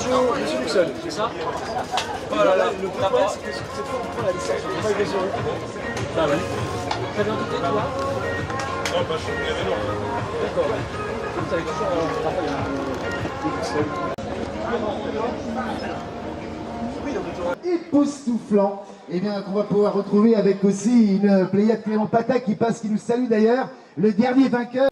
Monsieur Luxon, c'est ça? Oh là là, le problème c'est que cette fois on prend la licence, on va agresser. Ah oui. T'as bien douté toi? Non, pas chaud, mais non. D'accord. Vous avez toujours un rappel époustouflant, et bien qu'on va pouvoir retrouver avec aussi une Pléiade Clément Pata qui passe, qui nous salue d'ailleurs, le dernier vainqueur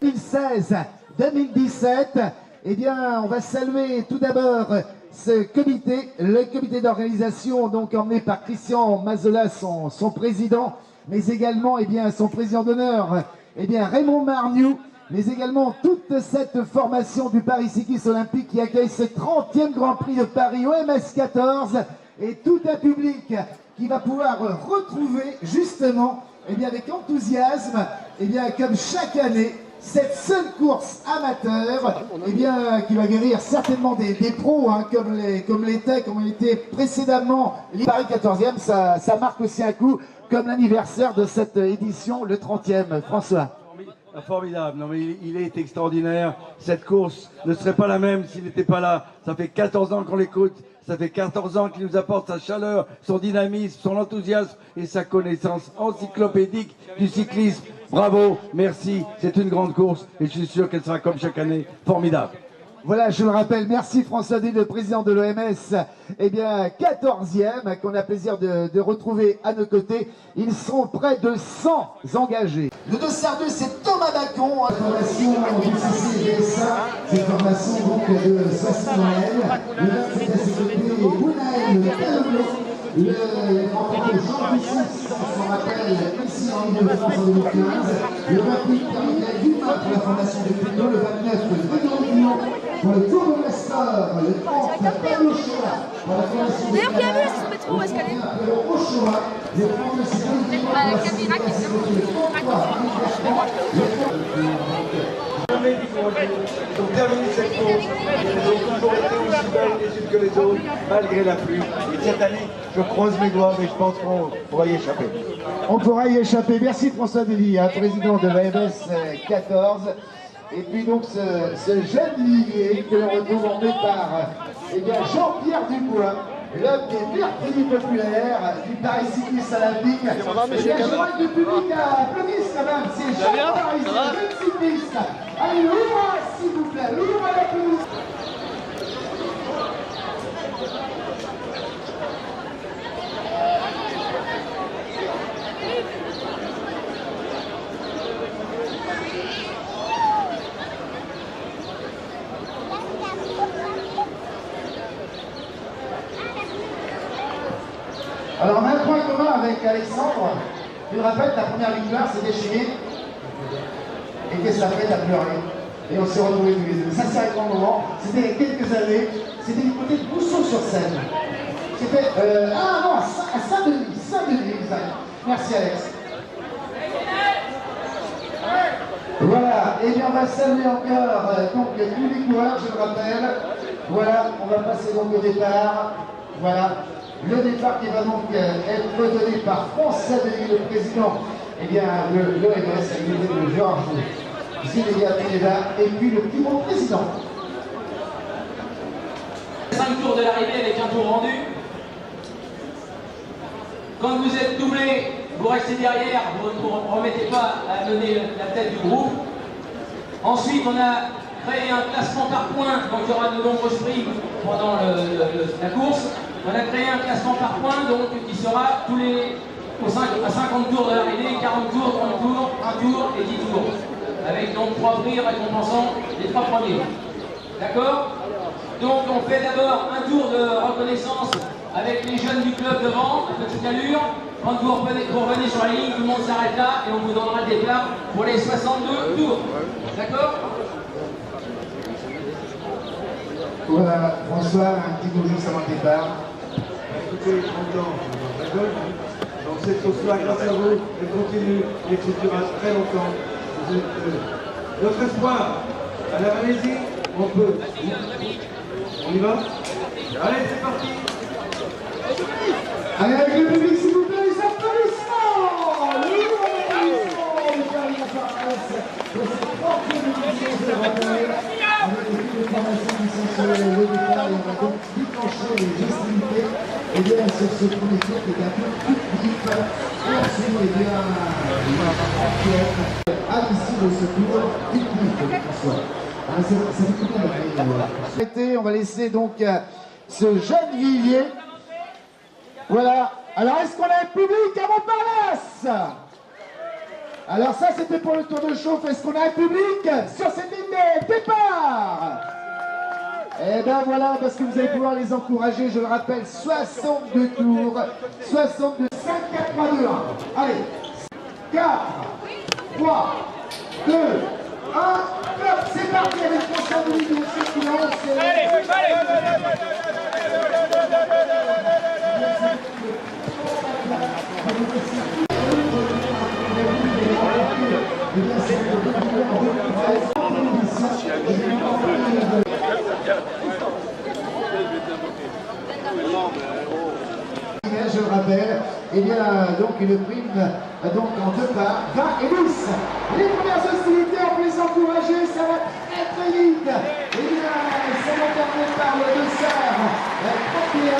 2016-2017. Eh bien, on va saluer tout d'abord ce comité, le comité d'organisation, donc emmené par Christian Mazola, son président, mais également, eh bien, son président d'honneur, eh bien, Raymond Marniou, mais également toute cette formation du Paris Cycliste Olympique qui accueille ce 30e Grand Prix de Paris OMS 14 et tout un public qui va pouvoir retrouver justement, eh bien, avec enthousiasme, eh bien, comme chaque année, cette seule course amateur, eh bien, qui va guérir certainement des pros, hein, comme l'étaient précédemment les Paris 14e, ça marque aussi un coup, comme l'anniversaire de cette édition, le 30e. François. Formidable, non mais il est extraordinaire. Cette course ne serait pas la même s'il n'était pas là. Ça fait 14 ans qu'on l'écoute, ça fait 14 ans qu'il nous apporte sa chaleur, son dynamisme, son enthousiasme et sa connaissance encyclopédique du cyclisme. Bravo, merci, c'est une grande course et je suis sûr qu'elle sera comme chaque année formidable. Voilà, je le rappelle, merci François Denis, le président de l'OMS, eh bien 14e, qu'on a plaisir de retrouver à nos côtés. Ils sont près de 100 engagés. Le dossard 2, c'est Thomas Bacon, formation du CCVSA, c'est formation donc de 60 Noël, le 27 à ses côtés, Bounaï, le Caloglo, le remporté Jean Ducis, on s'en rappelle, ici en Ile-de-France en 2015, le 28 Michael Dumas pour la formation de Pino, le 29 Grégory Guillon pour le Tour de Castor, le 30 Pablo Choa pour la formation de d'ailleurs, qui a vu sur le métro où est-ce qu'elle est? le Ochoa, le 30 Sécurité pour la Camilla qui est formation de 33 Ils ont terminé cette course, ils ont toujours été aussi belles les unes que les autres, malgré la pluie. Et cette année, je croise mes doigts, mais je pense qu'on pourra y échapper. On pourra y échapper. Merci François Delis, hein, président de l'AMS 14. Et puis donc ce jeune liguier que l'on retrouve emmené par eh bien, Jean-Pierre Dubois, l'homme des mercredis populaires du Paris Cycliste Olympique. Et bien, je vois que le public applaudisse quand même. C'est Jean-Paris, le jeune cycliste. Allez, lourd, s'il vous plaît, lourd à l'applaudissement. Alors on a un point commun avec Alexandre. Tu te rappelles, ta première victoire, c'était chez lui. Et qu'est-ce que ça fait? T'as pleuré. Et on s'est retrouvés tous les deux. Ça, c'est un grand moment. C'était il y a quelques années. C'était du côté de Bousson-sur-Seine. C'était ah non, à Saint-Denis. Saint-Denis, exact. Merci Alex. Voilà, et bien on va saluer encore donc tous les coureurs, je le rappelle. Voilà, on va passer donc au départ. Voilà. Le départ qui va donc être donné par François Denis, le président, eh bien, de l'OMS, avec le de Georges Zéléga, et puis le plus bon président. 5 tours de l'arrivée avec un tour rendu. Quand vous êtes doublé, vous restez derrière, vous ne remettez pas à mener la tête du groupe. Ensuite, on a créé un classement par points, donc il y aura de nombreuses primes pendant la course. On a créé un classement par points, donc qui sera tous les à 50 tours de l'arrivée, 40 tours, 30 tours, 1 tour et 10 tours. Avec donc 3 prix récompensant les 3 premiers. D'accord? Donc on fait d'abord un tour de reconnaissance avec les jeunes du club devant, à petite allure. Quand vous revenez sur la ligne, tout le monde s'arrête là et on vous donnera le départ pour les 62 tours. D'accord? Voilà, François, un petit bonjour avant le départ. Écoutez, content, on rigole. Donc cette course-là, grâce à vous, elle continue et durera très longtemps. Vous êtes notre espoir. À la Malaisie, on peut. On y va? Allez, c'est parti. Allez, avec le public, s'il vous plaît, les applaudissements! Les applaudissements! De cette 30e édition de la Avec les formations qui sont sur le départ, il y aura donc ce premier tour qui est un peu plus vif. Et ensuite, eh bien, à l'issue de ce tour, technique, François. Ça fait combien d'années on va laisser donc ce jeune Villiers. Voilà. Alors, est-ce qu'on a un public à Montparnasse? Alors ça, c'était pour le tour de chauffe. Est-ce qu'on a un public sur cette ligne de départ? Eh ben voilà, parce que vous allez pouvoir les encourager. Je le rappelle, 62 tours. 62, 5, 4, 3, 2, 1. Allez. 4, 3, 2, 1. Hop, c'est parti avec François de Lille. Je le rappelle, il y a donc une prime donc en deux parts, 20 et 10. Les premières hostilités, on peut les encourager, ça va très vite. Et bien, ça va terminer par le Dossard 31,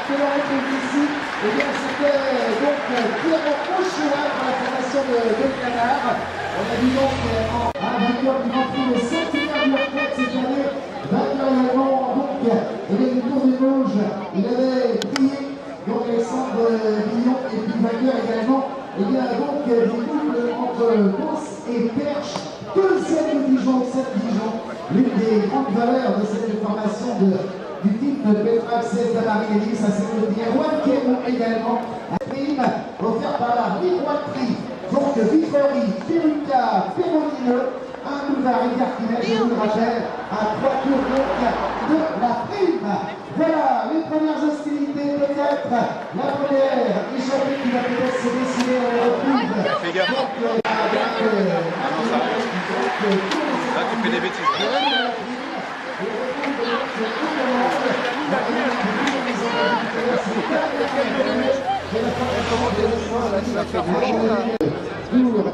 que l'on retrouve ici. Et bien, c'était donc Pierre Aucheval pour la formation de Canard. On a vu donc un vainqueur du Grand Prix de Saint-Hilaire du retraite cette année, vainqueur également donc, il y a du Tour des Vosges, il avait prié. Donc Alexandre Billon et puis vainqueur également. Il y a donc des doubles entre course et perche. Deuxième de Dijon, 7 Dijon. L'une des grandes valeurs de cette formation du type de Petra Axel Tamarinelli, ça c'est le bien Juan Quéron également. Un prime offert par la miroiterie. Donc Vittori, Perruca, Perronino, un boulevard Écartinet, je vous le rappelle, à 3 tours donc de la prime. Voilà, les premières hostilités peut-être. La première échappée qui va peut-être se décider à la reprise. Fais gaffe. Là, tu fais des bêtises.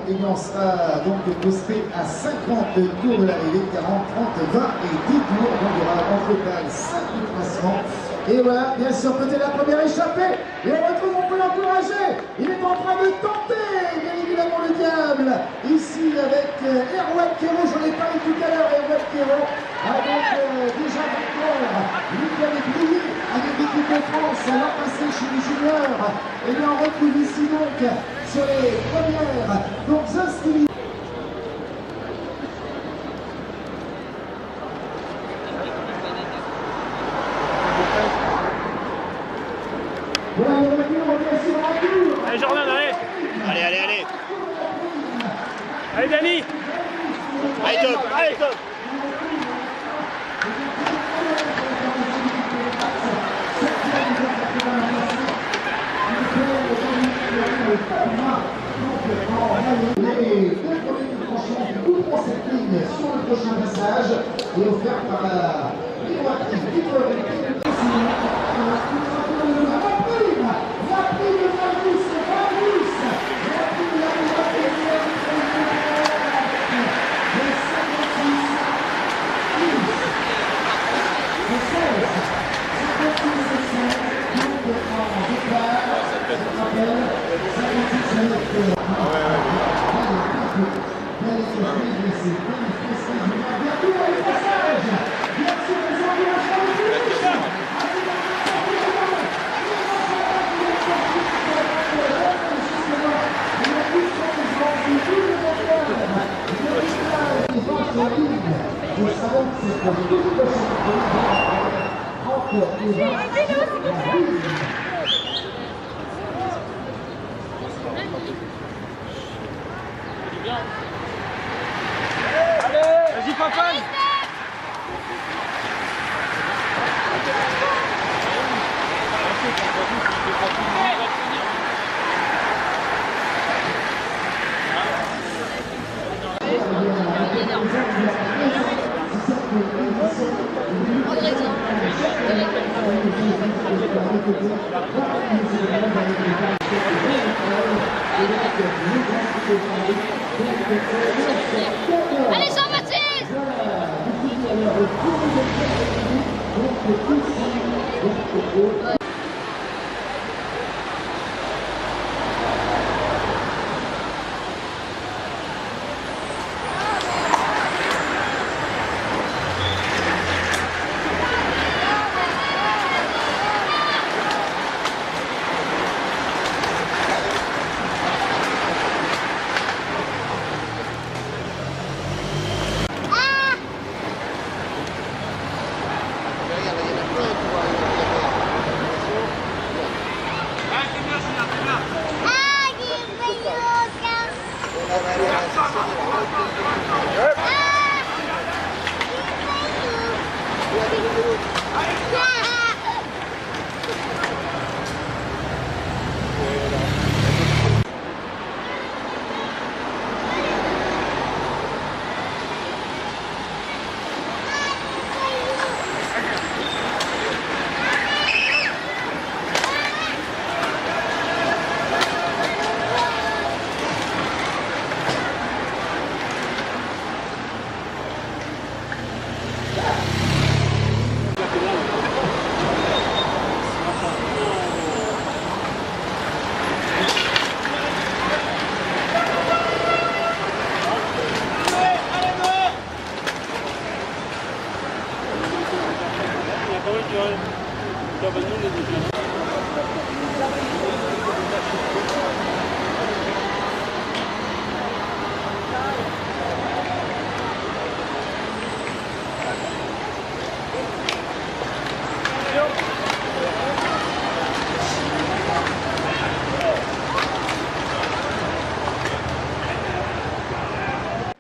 Et on sera donc posté à 50 tours de l'arrivée, 40, 30, 20 et 10 tours. Donc il y aura en total 5 placements. Et voilà, bien sûr, peut-être la première échappée. Et on retrouve, on peut l'encourager. Il est en train de tenter, bien évidemment, le diable. Ici, avec Erwan Quéron, j'en ai parlé tout à l'heure, Erwan Quéron. Avec déjà vainqueur, lui qui avait brillé avec l'équipe de France, l'an passé chez les juniors. Et bien, on retrouve ici donc sur les premières donc hostilités. Allez Jordan, allez. Allez. Allez Dani. Allez, top. Allez top. Les deux premiers franchement couvrent cette ligne sur le prochain passage et offert par la miroiterie Vittori. La prime de Marius, la prime de la miroiterie de 56, 16, 56, 5, donc en départ, je rappelle, 56, 5, Vas-y Fafan. Allez Jean-Baptiste!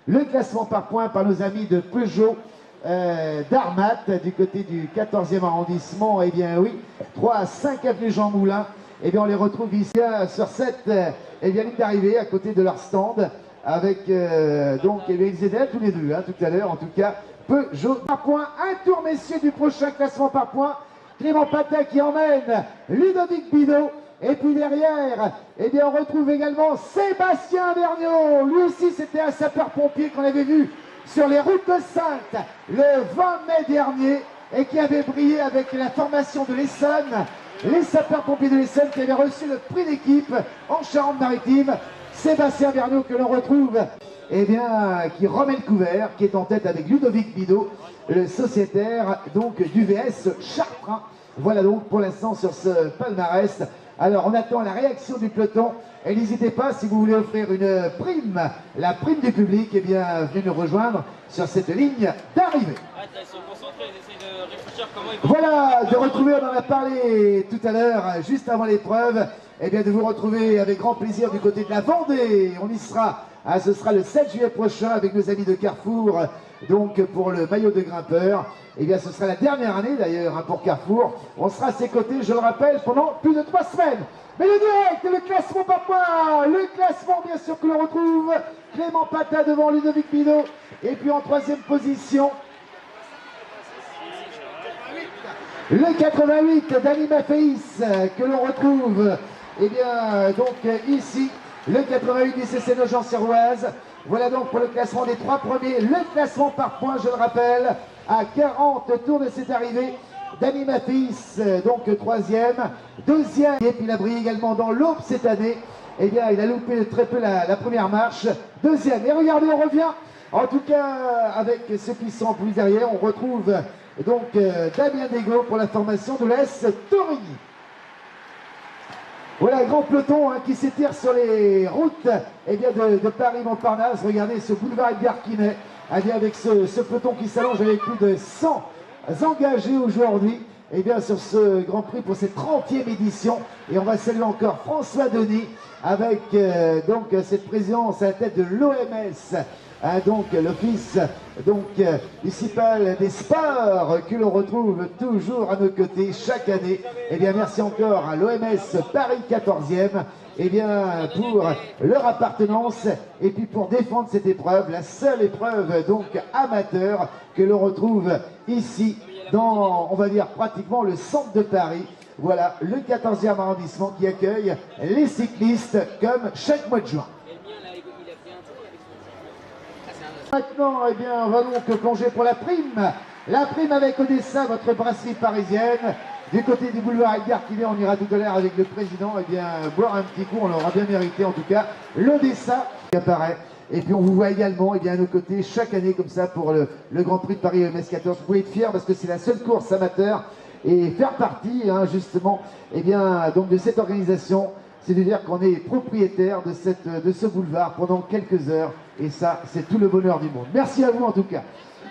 le classement par points par nos amis de Peugeot d'Armat, du côté du 14e arrondissement. Eh bien oui, 3 à 5 avenue Jean Moulin. Eh bien on les retrouve ici sur cette ligne d'arrivée, à côté de leur stand, avec donc eh bien, ils étaient là tous les deux, hein, tout à l'heure en tout cas. Peugeot par points, un tour messieurs du prochain classement par points. Clément Patin qui emmène Ludovic Bidot. Et puis derrière, eh bien, on retrouve également Sébastien Vergniaud. Lui aussi, c'était un sapeur-pompier qu'on avait vu sur les routes de Saintes le 20 mai dernier et qui avait brillé avec la formation de l'Essonne. Les sapeurs-pompiers de l'Essonne qui avaient reçu le prix d'équipe en Charente-Maritime. Sébastien Vergniaud que l'on retrouve, eh bien, qui remet le couvert, qui est en tête avec Ludovic Bidot, le sociétaire donc du VS Chartrain. Voilà donc pour l'instant sur ce palmarès. Alors on attend la réaction du peloton et n'hésitez pas si vous voulez offrir une prime, la prime du public, eh bien venez nous rejoindre sur cette ligne d'arrivée. Voilà, de retrouver, on en a parlé tout à l'heure, juste avant l'épreuve, eh bien de vous retrouver avec grand plaisir du côté de la Vendée. On y sera, ce sera le 7 juillet prochain avec nos amis de Carrefour, donc pour le maillot de grimpeur. Eh bien ce sera la dernière année d'ailleurs pour Carrefour. On sera à ses côtés, je le rappelle, pendant plus de 3 semaines. Mais le direct, le classement par points, le classement bien sûr que l'on retrouve. Clément Patin devant Ludovic Bidot. Et puis en 3e position, le 88 d'Ali Maféis que l'on retrouve, eh bien, donc ici, le 88 du CC Nogent-sur-Oise. Voilà donc pour le classement des 3 premiers, le classement par points, je le rappelle, à 40 tours de cette arrivée. Dani Maféis, donc 3e, 2e, et puis il a brillé également dans l'Aube cette année. Eh bien, il a loupé très peu la première marche. 2e, et regardez, on revient, en tout cas, avec ceux qui sont plus derrière, on retrouve donc Damien Degault pour la formation de l'AS Torigny. Voilà, grand peloton qui s'étire sur les routes eh bien, de Paris-Montparnasse. Regardez ce boulevard Edgar Quinet, avec ce peloton qui s'allonge avec plus de 100 engagés aujourd'hui eh bien, sur ce Grand Prix pour cette 30e édition. Et on va saluer encore François Denis avec donc cette présidence à la tête de l'OMS. Donc l'office municipal des sports que l'on retrouve toujours à nos côtés chaque année. Eh bien merci encore à l'OMS Paris 14e eh bien, pour leur appartenance et puis pour défendre cette épreuve, la seule épreuve donc amateur que l'on retrouve ici dans, on va dire pratiquement le centre de Paris. Voilà le 14e arrondissement qui accueille les cyclistes comme chaque mois de juin. Maintenant, eh bien, on va donc plonger pour la prime. La prime avec Odessa, votre brasserie parisienne. Du côté du boulevard Edgar Quinet, on ira tout à l'heure avec le président, eh bien, boire un petit coup, on l'aura bien mérité en tout cas. L'Odessa qui apparaît. Et puis on vous voit également eh bien, à nos côtés chaque année comme ça pour le Grand Prix de Paris MS 14. Vous pouvez être fiers parce que c'est la seule course amateur et faire partie justement eh bien, donc de cette organisation. C'est-à-dire qu'on est propriétaire de ce boulevard pendant quelques heures. Et ça, c'est tout le bonheur du monde. Merci à vous en tout cas.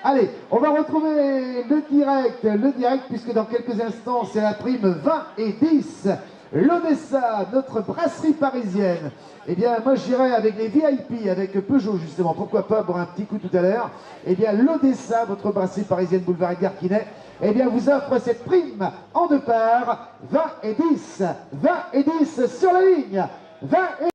Allez, on va retrouver le direct, puisque dans quelques instants, c'est la prime 20 et 10. L'Odessa, notre brasserie parisienne. Eh bien, moi, j'irai avec les VIP, avec Peugeot, justement. Pourquoi pas boire un petit coup tout à l'heure. Eh bien, l'Odessa, votre brasserie parisienne, boulevard Edgar Quinet, eh bien, vous offre cette prime en 2 parts, 20 et 10. 20 et 10 sur la ligne. 20 et